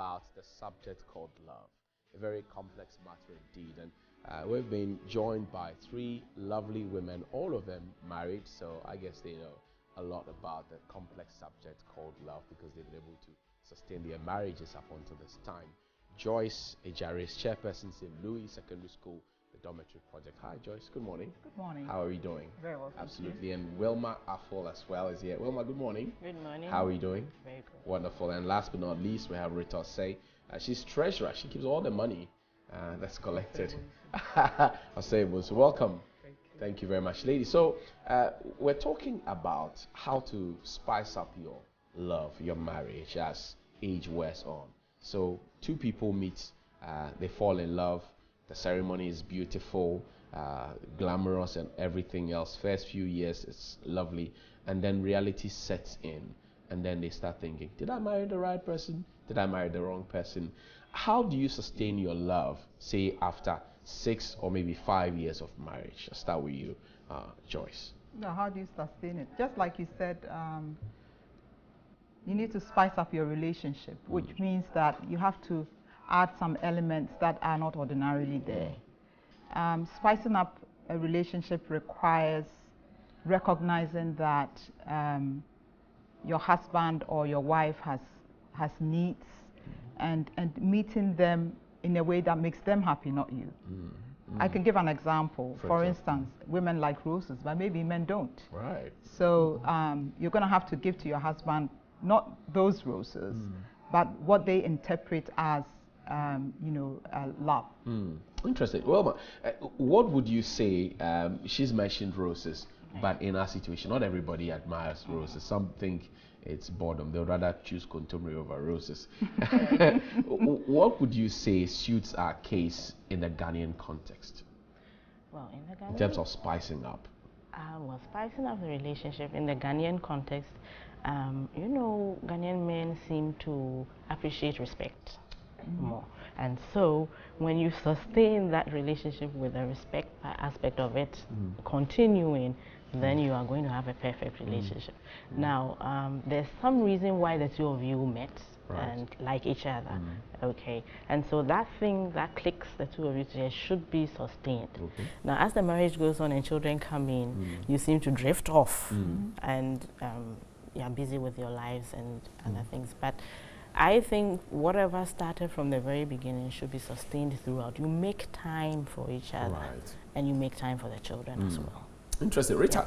about the subject called love, a very complex matter indeed. And we've been joined by three lovely women, all of them married, so I guess they know a lot about the complex subject called love because they've been able to sustain their marriages up until this time. Joyce Ejare is chairperson, St. Louis Secondary School, the Dormitory Project. Hi, Joyce. Good morning. Good morning. How are you doing? Very well. Absolutely. And Wilma Affle as well is here. Wilma, good morning. Good morning. How are you doing? Very good. Wonderful. And last but not least, we have Rita Say. She's treasurer. She keeps all the money that's collected. I'll say it was welcome. Thank you very much, ladies. So we're talking about how to spice up your love, your marriage as age wears on. So two people meet, they fall in love. The ceremony is beautiful, glamorous, and everything else. First few years, it's lovely, and then reality sets in, and then they start thinking, "Did I marry the right person? Did I marry the wrong person?" How do you sustain your love, say after 6 or maybe 5 years of marriage? I'll start with you, Joyce. Now, how do you sustain it? Just like you said, you need to spice up your relationship, which means that you have to add some elements that are not ordinarily there. Spicing up a relationship requires recognizing that your husband or your wife has needs and meeting them in a way that makes them happy, not you. I can give an example. For instance, women like roses, but maybe men don't. Right. So you're going to have to give to your husband not those roses, but what they interpret as love. Interesting. Well, what would you say? She's mentioned roses, but in our situation, not everybody admires roses. Some think it's boredom. They would rather choose contumely over roses. What would you say suits our case in the Ghanaian context? Well, in the Ghanaian, in terms of spicing up. Spicing up the relationship in the Ghanaian context, Ghanaian men seem to appreciate respect more. And so when you sustain that relationship with the respect aspect of it continuing, then you are going to have a perfect relationship. Now, there's some reason why the two of you met and like each other, okay? And so that thing that clicks the two of you together should be sustained. Now, as the marriage goes on and children come in, you seem to drift off and you're busy with your lives and other things. But I think whatever started from the very beginning should be sustained throughout. You make time for each other and you make time for the children as well. Interesting. Rita,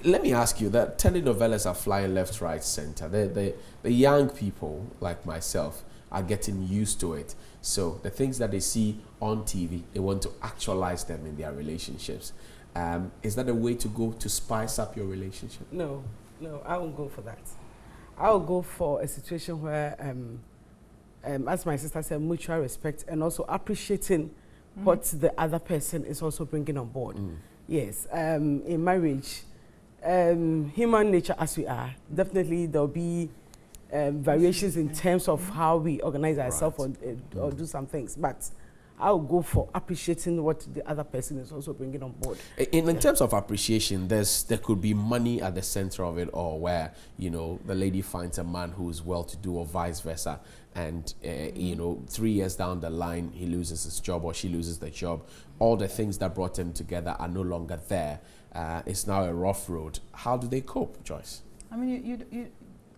let me ask you that telenovelas are flying left, right, center. The young people like myself are getting used to it. So the things that they see on TV, they want to actualize them in their relationships. Is that a way to go to spice up your relationship? No, I won't go for that. I will go for a situation where, as my sister said, mutual respect and also appreciating what the other person is also bringing on board. Yes, in marriage, human nature as we are, definitely there will be variations in terms of how we organize ourselves or do some things. But I'll go for appreciating what the other person is also bringing on board. In terms of appreciation, there could be money at the center of it all, where the lady finds a man who is well-to-do or vice versa, and 3 years down the line he loses his job or she loses the job. All the things that brought them together are no longer there. It's now a rough road. How do they cope, Joyce? I mean,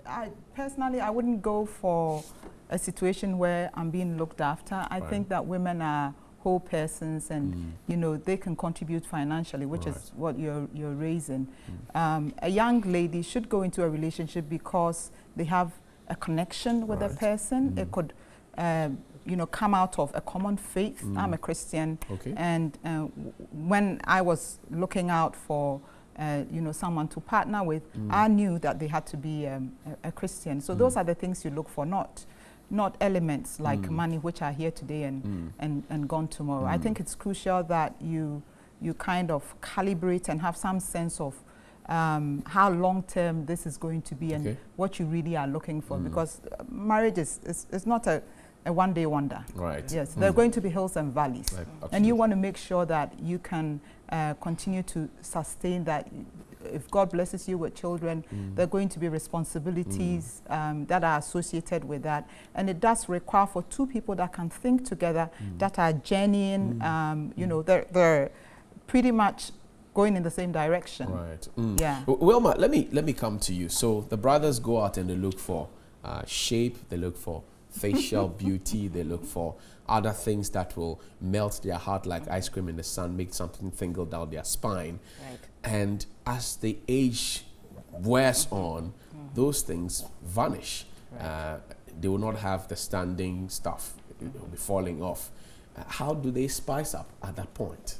I personally, I wouldn't go for a situation where I'm being looked after. I think that women are whole persons, and they can contribute financially, which is what you're raising. A young lady should go into a relationship because they have a connection with a person. It could come out of a common faith. I'm a Christian, and when I was looking out for someone to partner with, I knew that they had to be a Christian. So those are the things you look for, not elements like money, which are here today and gone tomorrow. I think it's crucial that you kind of calibrate and have some sense of how long-term this is going to be and what you really are looking for, because marriage is not a one-day wonder. Right. Yes, there are going to be hills and valleys, and you want to make sure that you can continue to sustain that if God blesses you with children, there are going to be responsibilities that are associated with that. And it does require for two people that can think together, that are genuine, you know, they're pretty much going in the same direction. Right. Yeah. Wilma, let me come to you. So the brothers go out and they look for shape, they look for facial beauty, they look for other things that will melt their heart like ice cream in the sun, make something tingle down their spine. Right. And as the age wears on, those things vanish. Right. They will not have the standing stuff. It will be falling off. How do they spice up at that point?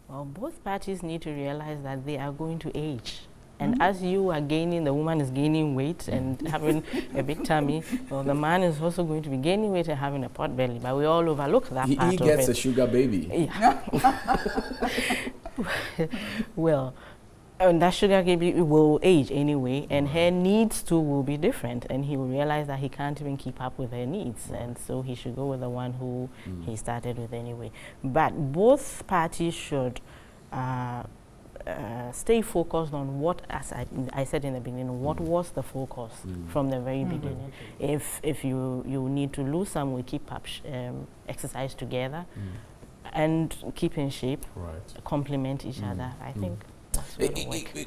Well, both parties need to realize that they are going to age. And as you are gaining, the woman is gaining weight and having a big tummy, well, the man is also going to be gaining weight and having a pot belly. But we all overlook that part of it. He gets a sugar baby. Yeah. Well, and that sugar baby will age anyway, and her needs too will be different, and he will realize that he can't even keep up with her needs, and so he should go with the one who he started with anyway. But both parties should stay focused on what, as I said in the beginning, what was the focus from the very beginning. If you need to lose some weight, keep up exercise together and keep in shape, complement each other. I think that's what will work.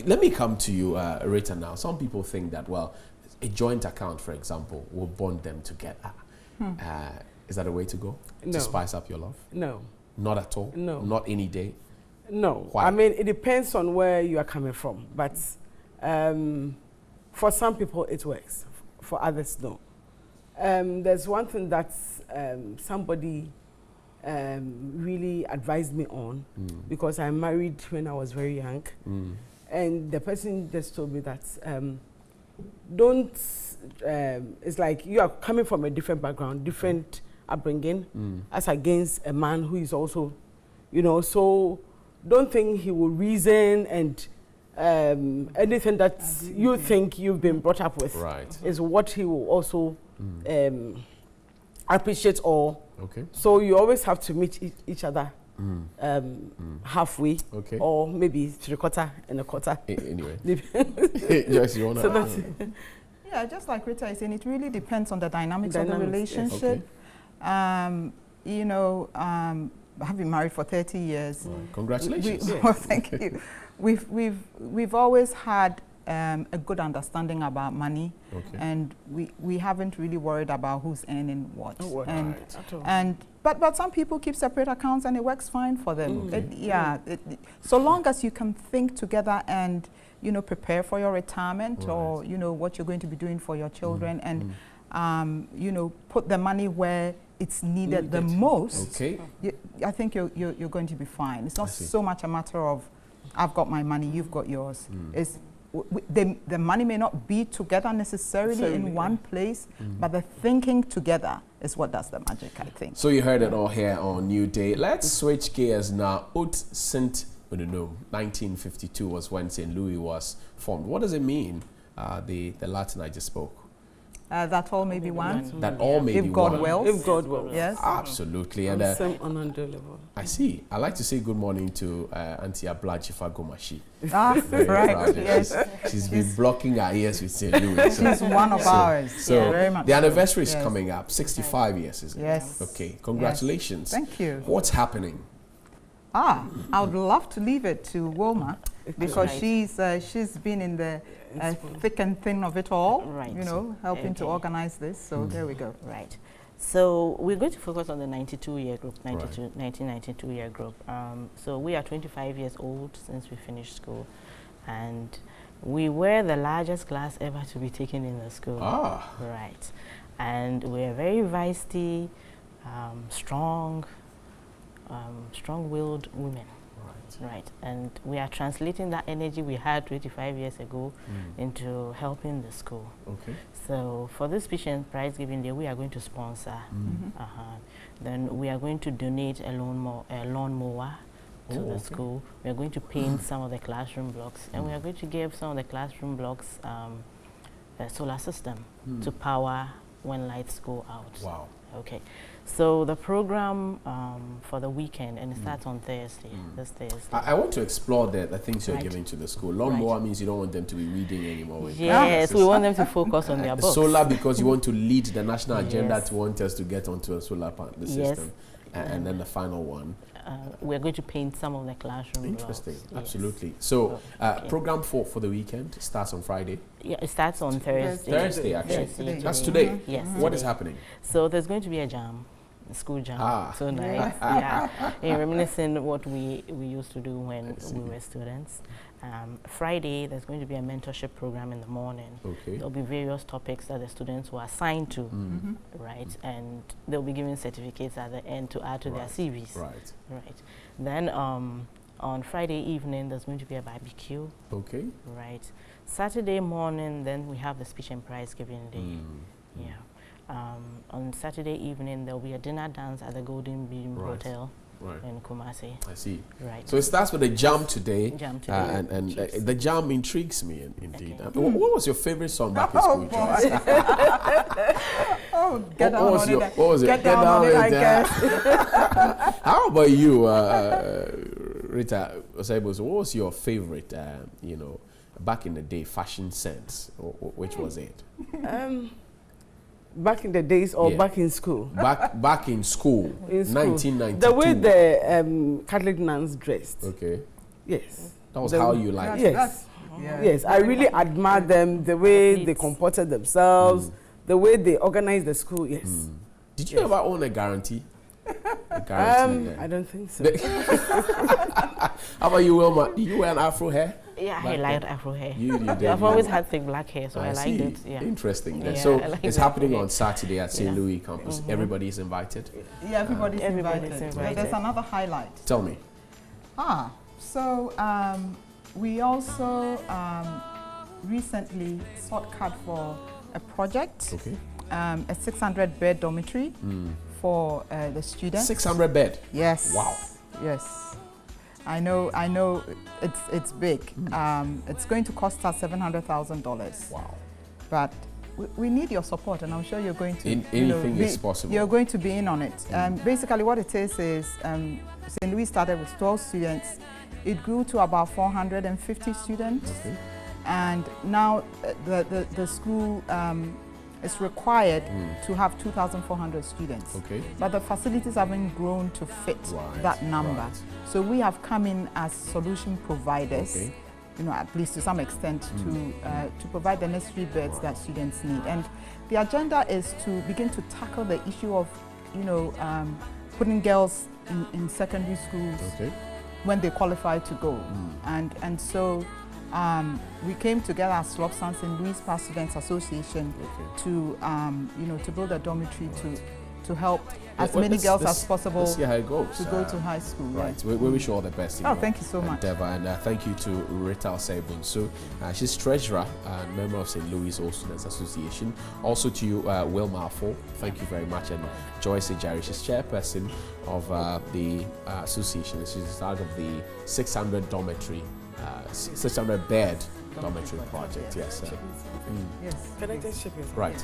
Let me come to you, Rita, now. Some people think that, well, a joint account, for example, will bond them together. Is that a way to go? No. To spice up your love? No. Not at all? No. Not any day? No. Why? I mean, it depends on where you are coming from. But for some people, it works. For others, no. There's one thing that somebody really advised me on, because I married when I was very young. And the person just told me that don't, it's like you are coming from a different background, different upbringing, as against a man who is also, you know, so don't think he will reason and anything that you think you've been brought up with is what he will also appreciate or. So you always have to meet each other halfway, or maybe 3/4 and 1/4. Anyway. Yes, you want to yeah, just like Rita is saying, it really depends on the dynamics of the relationship. Yes. You know, I've been married for 30 years. Congratulations. Well, thank you. We've always had a good understanding about money, and we haven't really worried about who's earning what. But some people keep separate accounts and it works fine for them. So long as you can think together and, you know, prepare for your retirement or, you know, what you're going to be doing for your children, and you know, put the money where it's needed the most. I think you're going to be fine. It's not so much a matter of I've got my money, you've got yours. It's the money may not be together necessarily in one place, but the thinking together is what does the magic, I think. So you heard it all here on New Day. Let's switch gears now. Haute Saint, 1952 was when St. Louis was formed. What does it mean, the Latin I just spoke? That all may be one. That all may be If God one. wills. If God wills. Yes. Absolutely. And I see. I like to say good morning to Auntie Ablachifa Gomashi. Right. Yes. She's been blocking our ears with St. Louis. She's one of ours. So very much the anniversary is coming up. 65 years, is it? Yes. Okay. Congratulations. Yes. Thank you. What's happening? I would love to leave it to Wilma, because she's been in the thick and thin of it all, you know, helping to organize this. So there we go. Right. So we're going to focus on the 92-year group, 1992-year group. So we are 25 years old since we finished school, and we were the largest class ever to be taken in the school. Right. And we're very feisty, strong-willed women. Right, and we are translating that energy we had 25 years ago into helping the school. So for this Speech and Prize Giving Day, we are going to sponsor. Then we are going to donate a lawnmower to the school. We are going to paint some of the classroom blocks, and we are going to give some of the classroom blocks a solar system to power when lights go out. Wow. Okay, so the program for the weekend, and it starts on Thursday, this Thursday. I want to explore the things you're Right. giving to the school. Lawnmower means you don't want them to be reading anymore. Yes, we want them to focus on their books. Solar, because you want to lead the national agenda Yes. to want us to get onto a solar panel system. And then the final one. We're going to paint some of the classroom Interesting, walls. Yes. absolutely. So, Okay. program for the weekend starts on Friday. Yeah, it starts on Thursday. Thursday, actually. Yes, today. That's today. Yes. What is today. happening? So there's going to be a jam, a school jam. Ah. So nice. Yeah. Reminiscing what we used to do when I see. we were students. Friday, there's going to be a mentorship program in the morning. Okay. There'll be various topics that the students were assigned to, right? And they'll be given certificates at the end to add to their Right. CVs. Right. Right. Then on Friday evening, there's going to be a barbecue. Okay. Right. Saturday morning, then we have the speech and prize giving day. Yeah. On Saturday evening, there'll be a dinner dance at the Golden Beam Right. Hotel Right. in Kumasi. I see. Right. So it starts with a jam today. Jam today. And Yes. the jam intrigues me indeed. Okay. What was your favorite song back in school, Joyce? Oh, get down on it. What was it? Get down on it, I guess. How about you, Rita Osebo? So what was your favorite, back in the day, fashion sense? Which was it? Back in the days or Yeah. back in school? Back in school, In school. 1992. The way the Catholic nuns dressed. Okay. Yes. That was The- how you liked it. Yes. Yeah. Yes, I really admire them, the way they Athletes. comported themselves, the way they organized the school, yes. Did you ever own a guarantee? A guarantee I don't think so. How about you, Wilma? Did you wear an afro hair? Yeah, I Back liked then? afro hair. You did. I've always had thick black hair, so I liked see. it. Yeah. Interesting. Yeah, So I like it's that. happening Yeah. on Saturday at St. Yeah. Louis campus. Everybody is invited. Yeah, everybody's Everybody's invited. invited. There's another highlight. Tell me. So we also recently sought card for a project, Okay. a 600-bed dormitory for the students. 600 bed. Yes. Wow. Yes. I know it's big. It's going to cost us $700,000. Wow. But we need your support, and I'm sure you're going to. Anything is possible. You're going to be in on it. Basically, what it is St. Louis started with 12 students. It grew to about 450 students, Okay. and now the school is required to have 2,400 students. Okay. But the facilities haven't grown to fit Right, that number. right. So we have come in as solution providers, Okay. at least to some extent, to provide the necessary beds that students need. And the agenda is to begin to tackle the issue of, putting girls in secondary schools Okay. when they qualify to go. And so we came together as Slopsons and Louis Pass Students Association Okay. to build a dormitory to help as Well, many let's- girls let's- as possible Let's see how it goes. to go to high school. Right. We wish you all the best. in Oh, your thank you so much. endeavor. And thank you to Rita Osebo. So she's treasurer and member of St. Louis All Students Association. Also to you, Wilma Afo. Thank you very much. And Joyce Ejari, she's chairperson of the association. She's in charge of the 600 dormitory, 600 bed dormitory project. Yes. Yes. Can I just chip in? Right.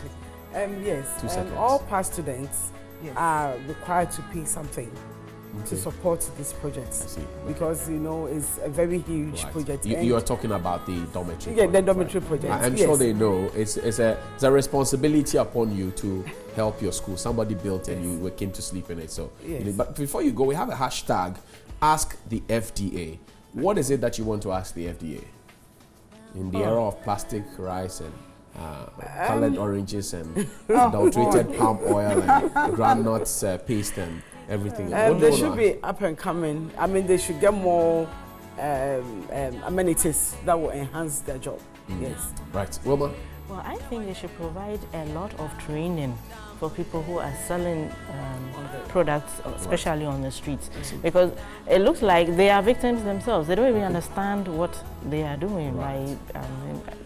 Yes. 2 seconds. All past students Yes. are required to pay something to Okay. support this project. I see. Because it's a very huge Right. project. You, and you're talking about the dormitory. Yeah, the project, dormitory right? project, I'm yes. sure they know it's a responsibility upon you to help your school. Somebody built and you came to sleep in it. So, Yes. but before you go, we have a hashtag. Ask the FDA. What is it that you want to ask the FDA? In the era of plastic rice and colored oranges and adulterated palm oil and groundnuts paste and everything. What do They you wanna should ask? be up and coming. I mean, they should get more amenities that will enhance their job. Yes. Right, Wilma. Well, I think they should provide a lot of training for people who are selling products, especially on the streets, because it looks like they are victims themselves. They don't even understand what they are doing. Right?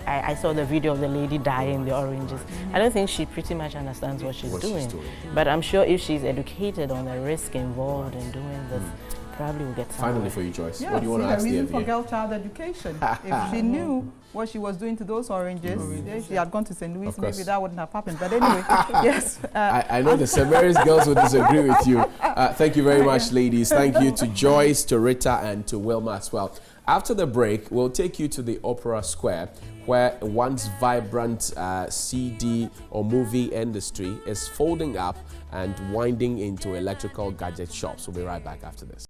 I saw the video of the lady dyeing the oranges. I don't think she pretty much understands what she's doing. But I'm sure if she's educated on the risk involved in doing this probably will get Finally somewhere. for you, Joyce. Yeah, What do you want to see, ask the the reason for FBA? girl child education. If she knew what she was doing to those oranges, if she had gone to St. Louis, Of course. maybe that wouldn't have happened. But anyway, yes. I know the St. Mary's girls will disagree with you. Thank you very much, ladies. Thank you to Joyce, to Rita, and to Wilma as well. After the break, we'll take you to the Opera Square, where a once vibrant CD or movie industry is folding up and winding into electrical gadget shops. We'll be right back after this.